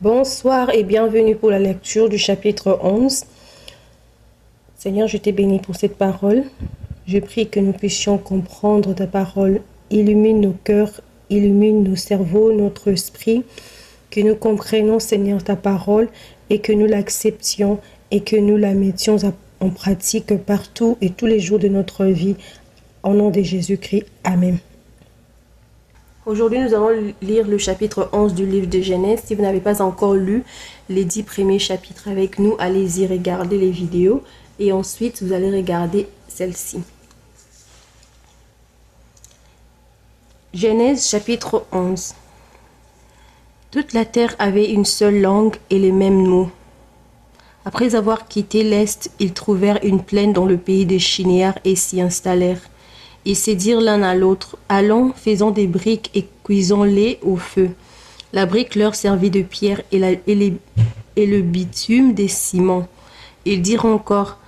Bonsoir et bienvenue pour la lecture du chapitre 11. Seigneur, je t'ai béni pour cette parole. Je prie que nous puissions comprendre ta parole. Illumine nos cœurs, illumine nos cerveaux, notre esprit. Que nous comprenions, Seigneur, ta parole et que nous l'acceptions et que nous la mettions en pratique partout et tous les jours de notre vie. Au nom de Jésus-Christ. Amen. Aujourd'hui, nous allons lire le chapitre 11 du livre de Genèse. Si vous n'avez pas encore lu les 10 premiers chapitres avec nous, allez-y regarder les vidéos et ensuite vous allez regarder celle-ci. Genèse chapitre 11. Toute la terre avait une seule langue et les mêmes mots. Après avoir quitté l'Est, ils trouvèrent une plaine dans le pays des Chinéars et s'y installèrent. Ils se dirent l'un à l'autre, allons, faisons des briques et cuisons-les au feu. La brique leur servit de pierre et le bitume des ciments. Ils dirent encore,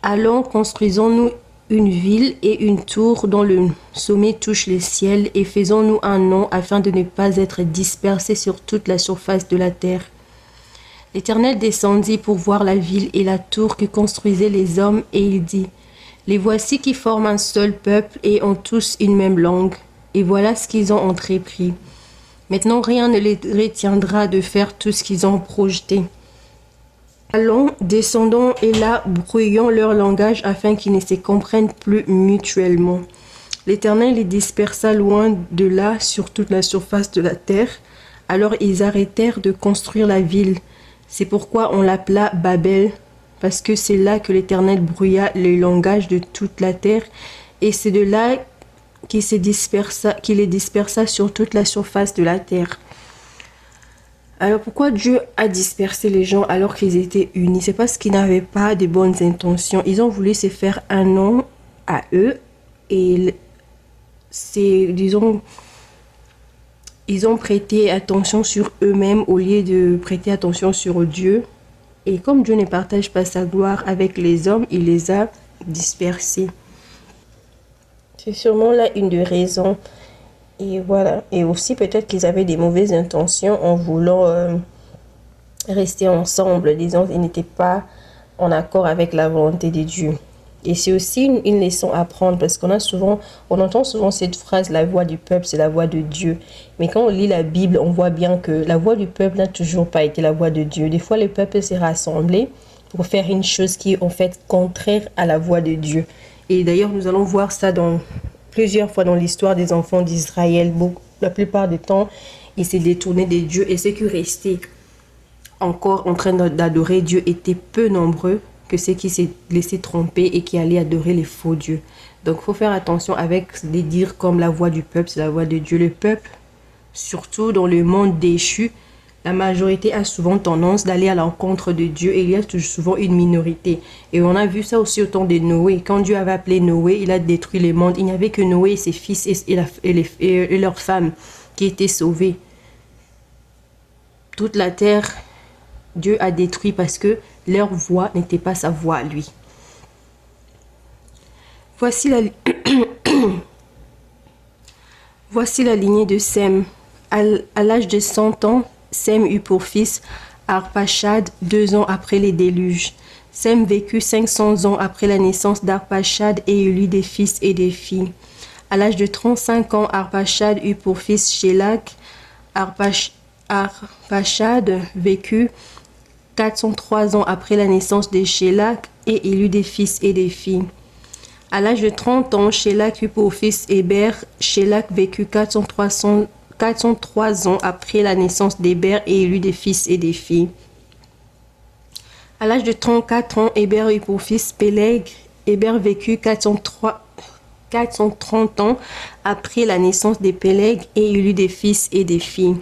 allons, construisons-nous une ville et une tour dont le sommet touche le ciel et faisons-nous un nom afin de ne pas être dispersés sur toute la surface de la terre. L'Éternel descendit pour voir la ville et la tour que construisaient les hommes et il dit, les voici qui forment un seul peuple et ont tous une même langue. Et voilà ce qu'ils ont entrepris. Maintenant, rien ne les retiendra de faire tout ce qu'ils ont projeté. Allons, descendons et là, brouillons leur langage afin qu'ils ne se comprennent plus mutuellement. L'Éternel les dispersa loin de là sur toute la surface de la terre. Alors ils arrêtèrent de construire la ville. C'est pourquoi on l'appela Babel. Parce que c'est là que l'Éternel brouilla le langage de toute la terre, et c'est de là qu'il les dispersa sur toute la surface de la terre. Alors pourquoi Dieu a dispersé les gens alors qu'ils étaient unis? C'est parce qu'ils n'avaient pas de bonnes intentions. Ils ont voulu se faire un nom à eux, et ils ont prêté attention sur eux-mêmes au lieu de prêter attention sur Dieu. Et comme Dieu ne partage pas sa gloire avec les hommes, il les a dispersés. C'est sûrement là une des raisons. Et voilà. Et aussi peut-être qu'ils avaient des mauvaises intentions en voulant rester ensemble. Disons qu'ils n'étaient pas en accord avec la volonté de Dieu. Et c'est aussi une leçon à prendre parce on entend souvent cette phrase, la voix du peuple, c'est la voix de Dieu. Mais quand on lit la Bible, on voit bien que la voix du peuple n'a toujours pas été la voix de Dieu. Des fois, le peuple s'est rassemblé pour faire une chose qui est en fait contraire à la voix de Dieu. Et d'ailleurs, nous allons voir ça plusieurs fois dans l'histoire des enfants d'Israël. La plupart du temps, ils s'est détourné de Dieu et ceux qui restaient encore en train d'adorer Dieu étaient peu nombreux que ceux qui s'est laissé tromper et qui allaient adorer les faux dieux. Donc, il faut faire attention avec les dires comme la voix du peuple, c'est la voix de Dieu. Le peuple, surtout dans le monde déchu, la majorité a souvent tendance d'aller à l'encontre de Dieu et il y a toujours souvent une minorité. Et on a vu ça aussi au temps de Noé. Quand Dieu avait appelé Noé, il a détruit le monde. Il n'y avait que Noé et ses fils et leurs femmes qui étaient sauvés. Toute la terre, Dieu a détruit parce que leur voix n'était pas sa voix à lui. Voici la lignée de Sem. À l'âge de 100 ans, Sem eut pour fils Arpachad 2 ans après les déluges. Sem vécut 500 ans après la naissance d'Arpachad et eut des fils et des filles. À l'âge de 35 ans, Arpachad eut pour fils Shélak. Arpachad vécut 403 ans après la naissance de Shélak et il eut des fils et des filles. À l'âge de 30 ans, Shélak eut pour fils Héber. Shélak vécut 403 ans après la naissance d'Héber et il eut des fils et des filles. À l'âge de 34 ans, Héber eut pour fils Péleg. Héber vécut 430 ans après la naissance de Péleg et il eut des fils et des filles.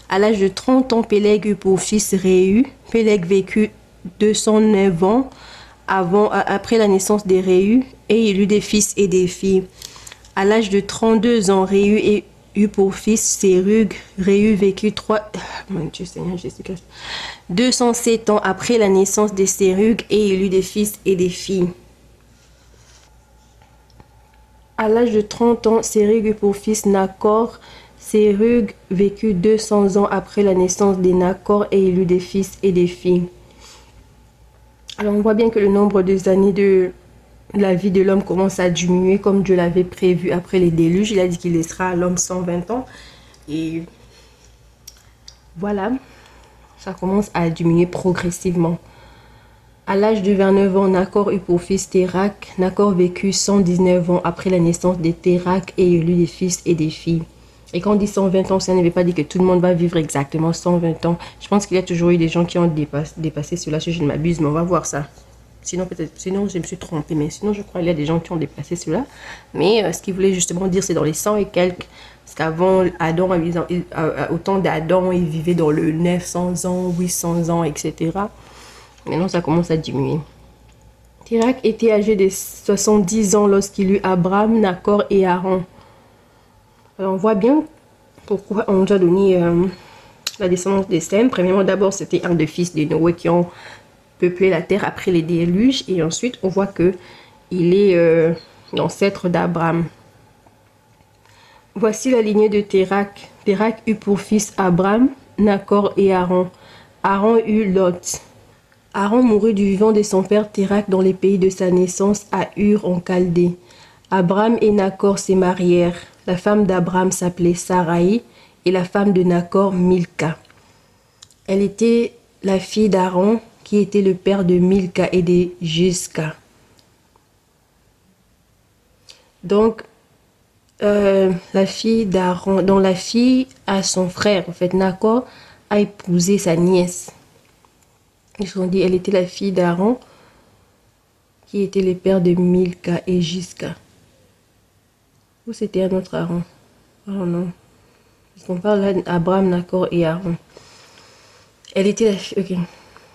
À l'âge de 30 ans, Péleg eut pour fils Réu. Péleg vécut 209 ans après la naissance de Réu et il eut des fils et des filles. À l'âge de 32 ans, Réu eut pour fils Sérug. Réu vécut 207 ans après la naissance de Sérug et il eut des fils et des filles. À l'âge de 30 ans, Sérug eut pour fils Nacor. Sérug vécut 200 ans après la naissance de Nacor et il eut des fils et des filles. Alors on voit bien que le nombre des années de la vie de l'homme commence à diminuer comme Dieu l'avait prévu après les déluges. Il a dit qu'il laissera à l'homme 120 ans. Et voilà, ça commence à diminuer progressivement. À l'âge de 29 ans, Nacor eut pour fils Térak. Nacor vécut 119 ans après la naissance de Térak et il eut des fils et des filles. Et quand on dit 120 ans, ça ne veut pas dire que tout le monde va vivre exactement 120 ans. Je pense qu'il y a toujours eu des gens qui ont dépassé cela, si je ne m'abuse, mais on va voir ça. Sinon, peut-être, sinon je me suis trompée, mais sinon, je crois qu'il y a des gens qui ont dépassé cela. Mais ce qu'il voulait justement dire, c'est dans les 100 et quelques. Parce qu'avant, Adam, au temps d'Adam, il vivait dans le 900 ans, 800 ans, etc. Maintenant, ça commence à diminuer. Térak était âgé de 70 ans lorsqu'il eut Abraham, Nacor et Haran. Alors, on voit bien pourquoi on nous a donné la descendance de Sem. Premièrement, d'abord, c'était un des fils de Noé qui ont peuplé la terre après les déluges. Et ensuite, on voit que il est l'ancêtre d'Abraham. Voici la lignée de Térak. Térak eut pour fils Abraham, Nacor et Haran. Haran eut Lot. Haran mourut du vivant de son père Térak dans les pays de sa naissance à Ur en Chaldée. Abraham et Nacor se marièrent. La femme d'Abraham s'appelait Saraï et la femme de Nacor Milca. Elle était la fille d'Haran qui était le père de Milca et de Jisca. Donc, la fille d'Haran, dont la fille a son frère, en fait, Nacor a épousé sa nièce. Ils ont dit elle était la fille d'Haran qui était le père de Milca et Jisca. Ou c'était un autre Haran? Oh non. Parce qu'on parle là d'Abraham, Nacor et Haran. Elle était la fille. Ok.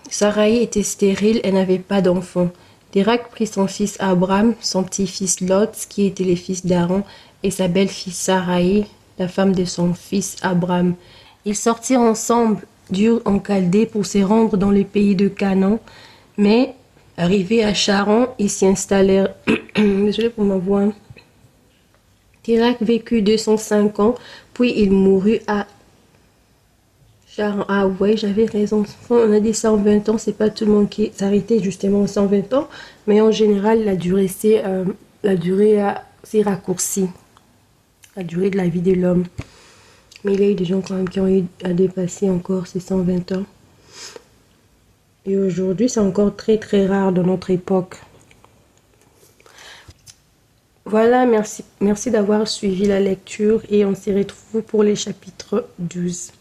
Saraï était stérile, elle n'avait pas d'enfant. Térak prit son fils Abraham, son petit-fils Lot, qui était le fils d'Haran, et sa belle-fille Saraï, la femme de son fils Abraham. Ils sortirent ensemble d'Ur en Chaldée pour se rendre dans le pays de Canaan, mais arrivés à Charan, ils s'y installèrent. Désolée pour ma voix. Térak vécut 205 ans, puis il mourut à Charan. Ah ouais, j'avais raison. On a dit 120 ans, c'est pas tout le monde qui s'arrêtait justement à 120 ans, mais en général, la durée s'est raccourcie. La durée de la vie de l'homme. Mais il y a eu des gens quand même qui ont eu à dépasser encore ces 120 ans. Et aujourd'hui, c'est encore très très rare dans notre époque. Voilà, merci d'avoir suivi la lecture et on se retrouve pour les chapitres 12.